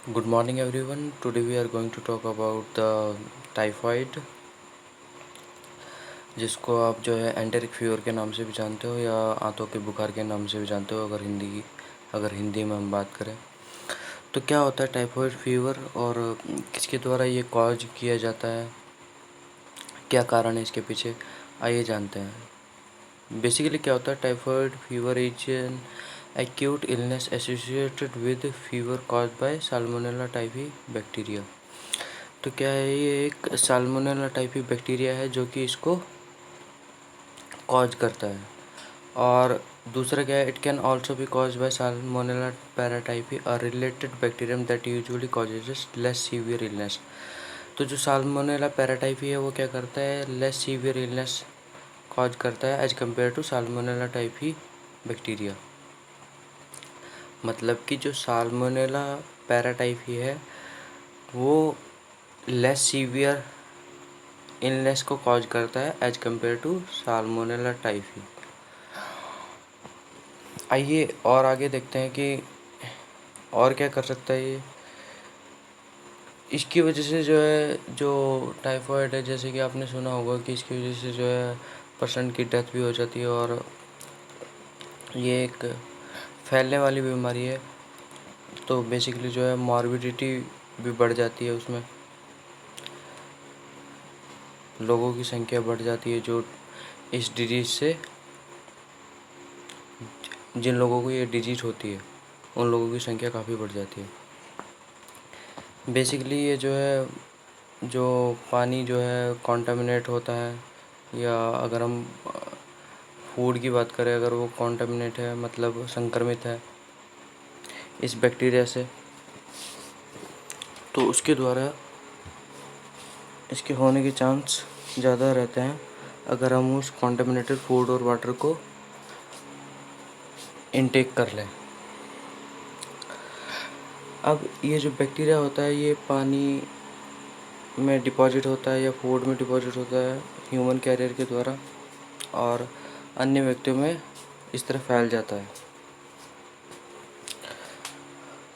Good morning, everyone. Today we are going to talk about the typhoid, जिसको आप जो है एंटेरिक फीवर के नाम से भी जानते हो या आंतों के बुखार के नाम से भी जानते हो अगर हिंदी में हम बात करें। तो क्या होता है टाइफाइड फीवर और किसके द्वारा ये कॉज किया जाता है, क्या कारण है इसके पीछे, आइए जानते हैं। बेसिकली क्या होता है typhoid fever is an acute illness associated with fever cause by salmonella typhi bacteria. तो क्या है, ये एक साल्मोनेला टाइफी बैक्टीरिया है जो कि इसको कॉज करता है। और दूसरा क्या है, it can also be cause by salmonella paratyphi a related bacterium that usually causes less severe illness. तो जो साल्मोनेला पैराटाइफी है वो क्या करता है, लेस सीवियर इलनेस कॉज करता है as compare to salmonella typhi bacteria. मतलब कि जो साल्मोनेला पैराटाइफी है वो लेस सीवियर इलनेस को कॉज करता है as compare to salmonella typhi. आइए और आगे देखते हैं कि और क्या कर सकता है ये। इसकी वजह से जो है, जो टाइफाइड है, जैसे कि आपने सुना होगा कि इसकी वजह से जो है पर्सन की डेथ भी हो जाती है और ये एक फैलने वाली बीमारी है। तो बेसिकली जो है मॉर्बिडिटी भी बढ़ जाती है, उसमें लोगों की संख्या बढ़ जाती है जो इस डिजीज़ से, जिन लोगों को ये डिजीज़ होती है उन लोगों की संख्या काफ़ी बढ़ जाती है। बेसिकली ये जो है, जो पानी जो है कॉन्टामिनेट होता है, या अगर हम फूड की बात करें, अगर वो कॉन्टामिनेट है मतलब संक्रमित है इस बैक्टीरिया से, तो उसके द्वारा इसके होने के चांस ज़्यादा रहते हैं अगर हम उस कॉन्टामिनेटेड फूड और वाटर को इनटेक कर लें। अब ये जो बैक्टीरिया होता है ये पानी में डिपॉजिट होता है या फूड में डिपॉजिट होता है ह्यूमन कैरियर के द्वारा, और अन्य व्यक्तियों में इस तरह फैल जाता है।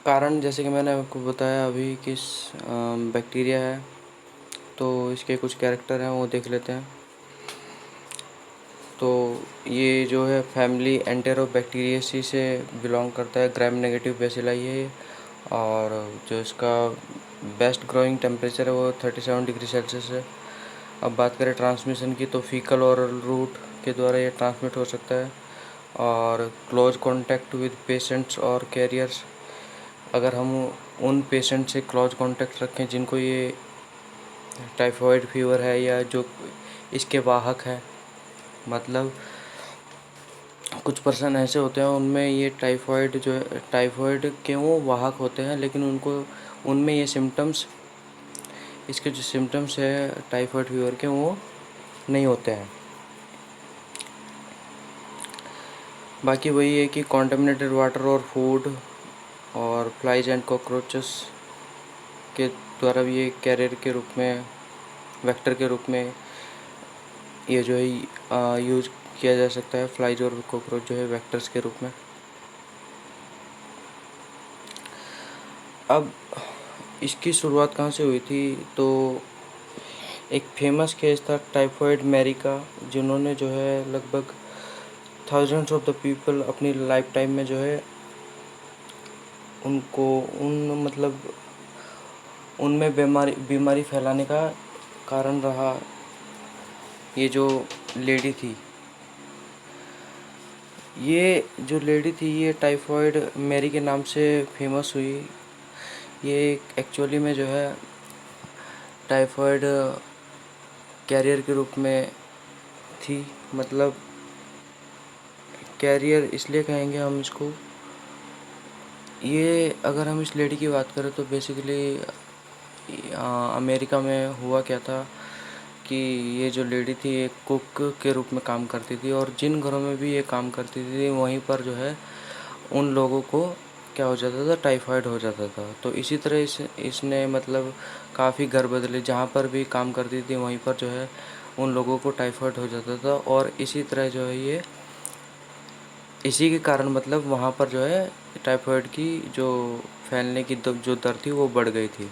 कारण जैसे कि मैंने आपको बताया अभी किस बैक्टीरिया है, तो इसके कुछ कैरेक्टर हैं वो देख लेते हैं। तो ये जो है फैमिली एंटेरोबैक्टीरियेसी से बिलोंग करता है, ग्राम नेगेटिव बेसिलाई है। और जो इसका बेस्ट ग्रोइंग टेम्परेचर है वो 37 डिग्री सेल्सियस है। अब बात करें ट्रांसमिशन की, तो फीकल और रूट के द्वारा ये ट्रांसमिट हो सकता है। और क्लोज कॉन्टैक्ट विद पेशेंट्स और कैरियर्स, अगर हम उन पेशेंट से क्लोज कॉन्टैक्ट रखें जिनको ये टाइफाइड फीवर है या जो इसके वाहक हैं, मतलब कुछ पर्सन ऐसे होते हैं उनमें ये टाइफाइड जो है, टाइफाइड के वो वाहक होते हैं लेकिन उनको उनमें ये सिम्टम्स, इसके जो सिम्टम्स है टाइफाइड फीवर के वो नहीं होते हैं। बाकी वही है कि कॉन्टामिनेटेड वाटर और फूड और फ्लाइज एंड कॉकरोचेस के द्वारा भी ये कैरियर के रूप में, वेक्टर के रूप में ये जो है यूज किया जा सकता है। फ्लाइज और कॉकरोच जो है वेक्टर्स के रूप में। अब इसकी शुरुआत कहाँ से हुई थी, तो एक फेमस केस था टाइफाइड मैरी का, जिन्होंने जो है लगभग थाउजेंड्स ऑफ द पीपल अपनी लाइफ टाइम में जो है उनको उन मतलब उनमें बीमारी फैलाने का कारण रहा। ये जो लेडी थी, ये जो लेडी थी ये टाइफाइड मैरी के नाम से फेमस हुई। ये एक्चुअली में जो है टाइफाइड कैरियर के रूप में थी। मतलब कैरियर इसलिए कहेंगे हम इसको, ये अगर हम इस लेडी की बात करें तो बेसिकली अमेरिका में हुआ क्या था कि ये जो लेडी थी एक कुक के रूप में काम करती थी, और जिन घरों में भी ये काम करती थी वहीं पर जो है उन लोगों को क्या हो जाता था, टाइफाइड हो जाता था। तो इसी तरह इसने मतलब काफ़ी घर बदले, जहाँ पर भी काम करती थी वहीं पर जो है उन लोगों को टाइफाइड हो जाता था। और इसी तरह जो है ये इसी के कारण मतलब वहाँ पर जो है टाइफाइड की जो फैलने की जो दर थी वो बढ़ गई थी।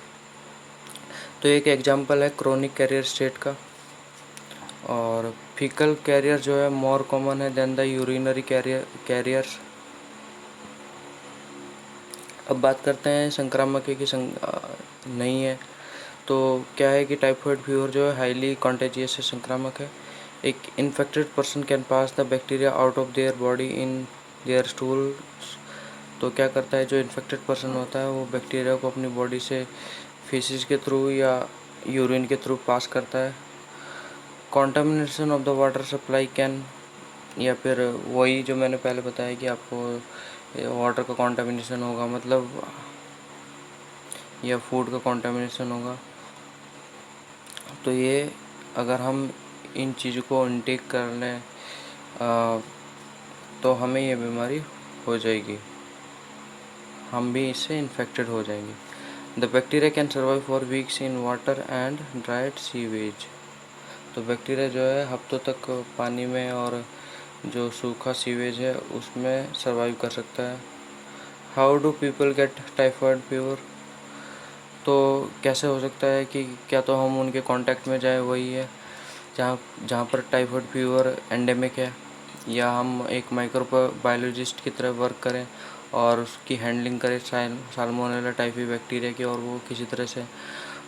तो एक एग्जांपल है क्रोनिक कैरियर स्टेट का। और फीकल कैरियर जो है मोर कॉमन है देन द यूरिनरी कैरियर्स। अब बात करते हैं संक्रामक है कि नहीं है। तो क्या है कि टाइफाइड फीवर जो है हाईली कॉन्टेजियस है, संक्रामक है। एक infected person can pass the bacteria out of their body in their stools. तो क्या करता है, जो इन्फेक्टेड पर्सन होता है वो बैक्टीरिया को अपनी बॉडी से फीसिस के थ्रू या यूरिन के थ्रू पास करता है। Contamination of the water supply can, या फिर वही जो मैंने पहले बताया कि आपको वाटर का कॉन्टामिनेशन होगा मतलब, या फूड का कॉन्टामिनेशन होगा। तो ये अगर हम इन चीज़ों को इनटेक कर लें तो हमें ये बीमारी हो जाएगी, हम भी इससे इन्फेक्टेड हो जाएंगे। The bacteria can survive for weeks in water and dried sewage. तो बैक्टीरिया जो है हफ्तों तक पानी में और जो सूखा सीवेज है उसमें सर्वाइव कर सकता है। How do people get typhoid fever. तो कैसे हो सकता है कि क्या तो हम उनके कांटेक्ट में जाए, वही है जहाँ जहाँ पर टाइफाइड फीवर एंडेमिक है, या हम एक माइक्रोबायोलॉजिस्ट की तरह वर्क करें और उसकी हैंडलिंग करें साल्मोनेला टाइफी बैक्टीरिया की, और वो किसी तरह से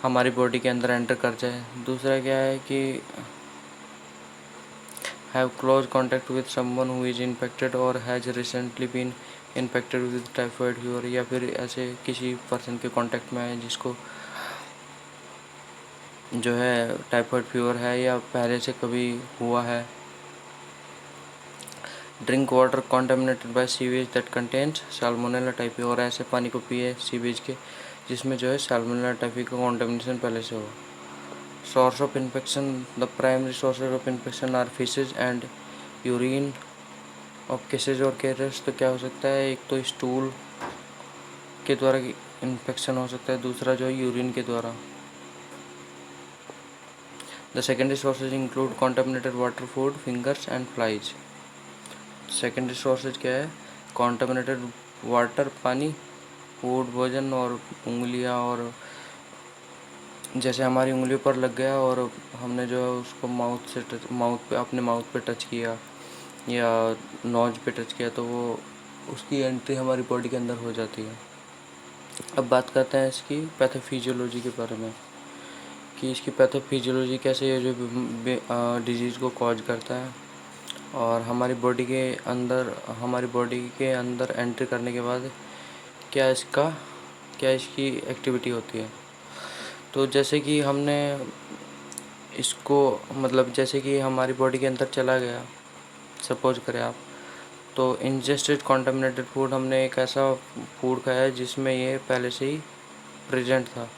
हमारी बॉडी के अंदर एंटर कर जाए। दूसरा क्या है कि have close contact with someone who is infected और has recently been infected with typhoid fever, या फिर ऐसे किसी पर्सन के कांटेक्ट में आए जिसको जो है टाइफाइड फीवर है या पहले से कभी हुआ है। Drink water contaminated by sewage that contains salmonella typhi, और ऐसे पानी को पिए सीवेज के जिसमें जो है साल्मोनेला टाइफी का कॉन्टामिनेशन पहले से हो। Source of infection, the primary sources of infection are faeces and urine of cases और कैरियर्स। तो क्या हो सकता है, एक तो स्टूल के द्वारा इन्फेक्शन हो सकता है, दूसरा जो है यूरिन के द्वारा। The secondary sources include contaminated water, food, fingers and flies. Secondary sources क्या है, कॉन्टामिनेटेड वाटर पानी, फूड भोजन, और उंगलियां, और जैसे हमारी उंगलियों पर लग गया और हमने जो है उसको माउथ पे अपने माउथ पे टच किया या नोज पे टच किया तो वो उसकी एंट्री हमारी बॉडी के अंदर हो जाती है। अब बात करते हैं इसकी पैथोफिजियोलॉजी के बारे में कि इसकी पैथोफिजियोलॉजी कैसे ये जो डिजीज़ को कॉज करता है, और हमारी बॉडी के अंदर एंट्री करने के बाद क्या इसकी एक्टिविटी होती है। तो जैसे कि हमने इसको मतलब जैसे कि हमारी बॉडी के अंदर चला गया, सपोज करें आप, तो इंजेस्टेड कॉन्टामिनेटेड फूड, हमने एक ऐसा फूड खाया जिसमें ये पहले से ही प्रेजेंट था।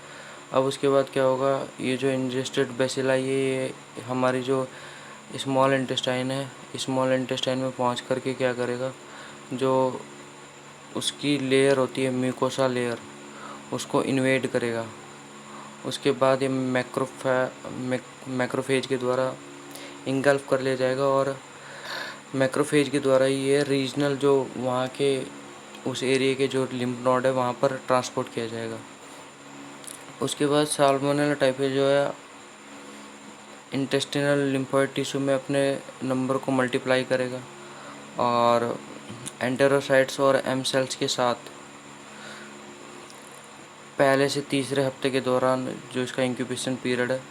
अब उसके बाद क्या होगा, ये जो इंजेस्टेड बेसिलाई है ये हमारी जो स्मॉल इंटेस्टाइन है, स्मॉल इंटेस्टाइन में पहुंच करके क्या करेगा, जो उसकी लेयर होती है म्यूकोसा लेयर, उसको इन्वेड करेगा। उसके बाद ये मैक्रोफेज के द्वारा इंगल्फ कर लिया जाएगा, और मैक्रोफेज के द्वारा ये रीजनल जो वहाँ के उस एरिया के जो लिम्फ नोड है वहाँ पर ट्रांसपोर्ट किया जाएगा। उसके बाद साल्मोनेला टाइफी जो है इंटेस्टिनल लिम्फोइड टिश्यू में अपने नंबर को मल्टीप्लाई करेगा, और एंटेरोसाइट्स और एम सेल्स के साथ पहले से तीसरे हफ्ते के दौरान जो इसका इंक्यूबेशन पीरियड है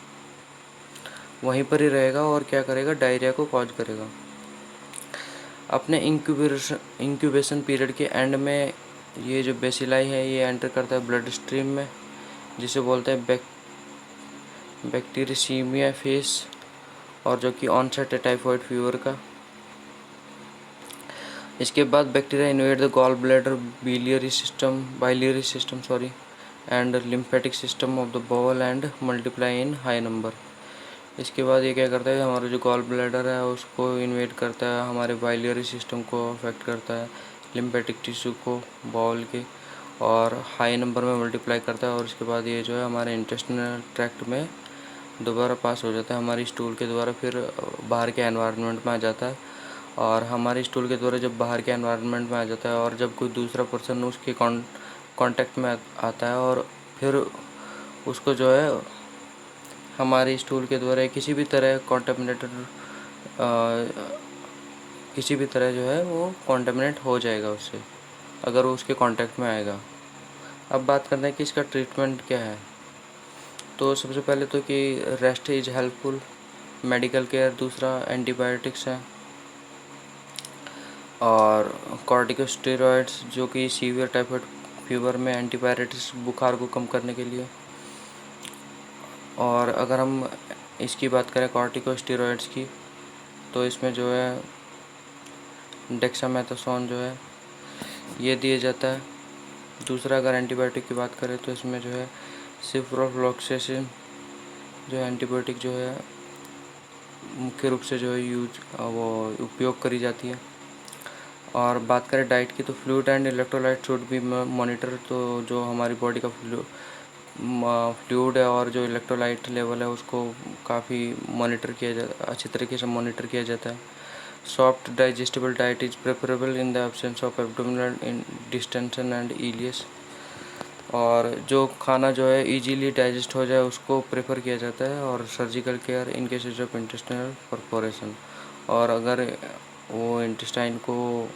वहीं पर ही रहेगा, और क्या करेगा, डायरिया को कॉज करेगा। अपने इंक्यूबेशन पीरियड के एंड में ये जो बेसिलाई है ये एंटर करता है ब्लड स्ट्रीम में, जिसे बोलते हैं बैक्टीरियसीमिया फेस, और जो कि ऑनसेट है टाइफाइड फीवर का। इसके बाद bacteria invade the gall bladder, biliary system and lymphatic system of the bowel and multiply in high number. इसके बाद ये क्या करता है, हमारा जो गॉल ब्लैडर है उसको इन्वेड करता है, हमारे बाइलियरी सिस्टम को अफेक्ट करता है, लिम्फेटिक टिश्यू को बॉल के, और हाई नंबर में मल्टीप्लाई करता है, और उसके बाद ये जो है हमारे इंटेस्टिनल ट्रैक्ट में दोबारा पास हो जाता है हमारी स्टूल के द्वारा, फिर बाहर के एनवायरनमेंट में आ जाता है, और हमारे स्टूल के द्वारा जब बाहर के एनवायरनमेंट में आ जाता है और जब कोई दूसरा पर्सन उसके कांटेक्ट में आता है और फिर उसको जो है हमारे स्टूल के द्वारा किसी भी तरह किसी भी तरह जो है वो कॉन्टामिनेट हो जाएगा उससे, अगर वो उसके कांटेक्ट में आएगा। अब बात करते हैं कि इसका ट्रीटमेंट क्या है। तो सबसे पहले तो कि rest is helpful, medical care, दूसरा एंटीबायोटिक्स है, और कॉर्टिकोस्टेरॉइड्स जो कि सीवियर टाइफाइड फीवर में एंटीपायरेटिक्स, बुखार को कम करने के लिए। और अगर हम इसकी बात करें कॉर्टिकोस्टेरॉइड्स की, तो इसमें जो है डेक्सामेथासोन जो है ये दिया जाता है। दूसरा अगर एंटीबायोटिक की बात करें तो इसमें जो है सिप्रोफ्लॉक्सेसिन जो एंटीबायोटिक जो है मुख्य रूप से जो है वो उपयोग करी जाती है। और बात करें डाइट की, तो fluid and electrolyte should be monitor. तो जो हमारी बॉडी का फ्लूइड है और जो इलेक्ट्रोलाइट लेवल है उसको काफ़ी मॉनिटर किया जाता, अच्छी तरीके से मॉनिटर किया जाता है। Soft digestible diet is preferable in the absence of abdominal distension and ileus. और जो खाना जो है इजीली डाइजेस्ट हो जाए उसको प्रेफर किया जाता है। और surgical care in cases of intestinal perforation, और अगर वो इंटेस्टाइन को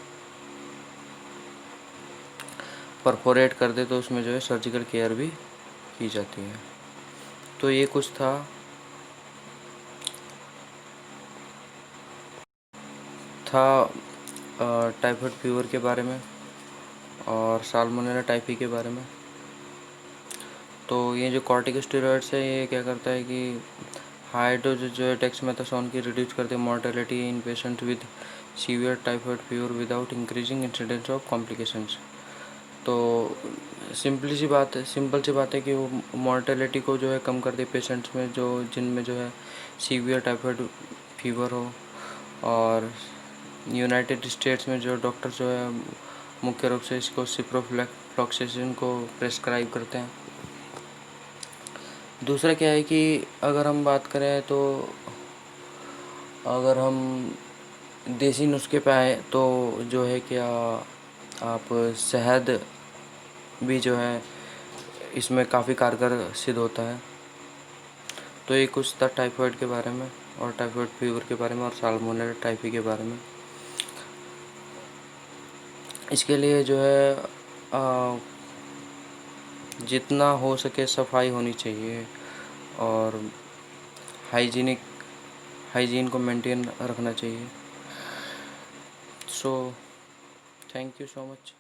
परफोरेट कर दे तो उसमें जो है सर्जिकल केयर भी की जाती है। तो ये कुछ था टाइफाइड फीवर के बारे में और साल्मोनेला टाइफी के बारे में। तो ये जो कॉर्टिकोस्टेरॉइड्स है ये क्या करता है कि हाई डोज जो है डेक्सामेथासोन की रिड्यूस करते हैं mortality in patient with severe typhoid fever without increasing incidence of complications. तो सिंपल सी बात है कि वो मॉर्टेलिटी को जो है कम कर दे पेशेंट्स में जो जिनमें जो है सीवियर टाइफाइड फीवर हो। और यूनाइटेड स्टेट्स में जो डॉक्टर जो है मुख्य रूप से इसको सिप्रोफ्लॉक्सेसिन को प्रेस्क्राइब करते हैं। दूसरा क्या है कि अगर हम बात करें तो अगर हम देसी नुस्खे पे आए तो जो है क्या आप शहद भी जो है इसमें काफ़ी कारगर सिद्ध होता है। तो ये कुछ था टाइफाइड के बारे में और टाइफाइड फीवर के बारे में और साल्मोनेला टाइफी के बारे में। इसके लिए जो है जितना हो सके सफाई होनी चाहिए और हाइजीन को मेंटेन रखना चाहिए। So thank you so much.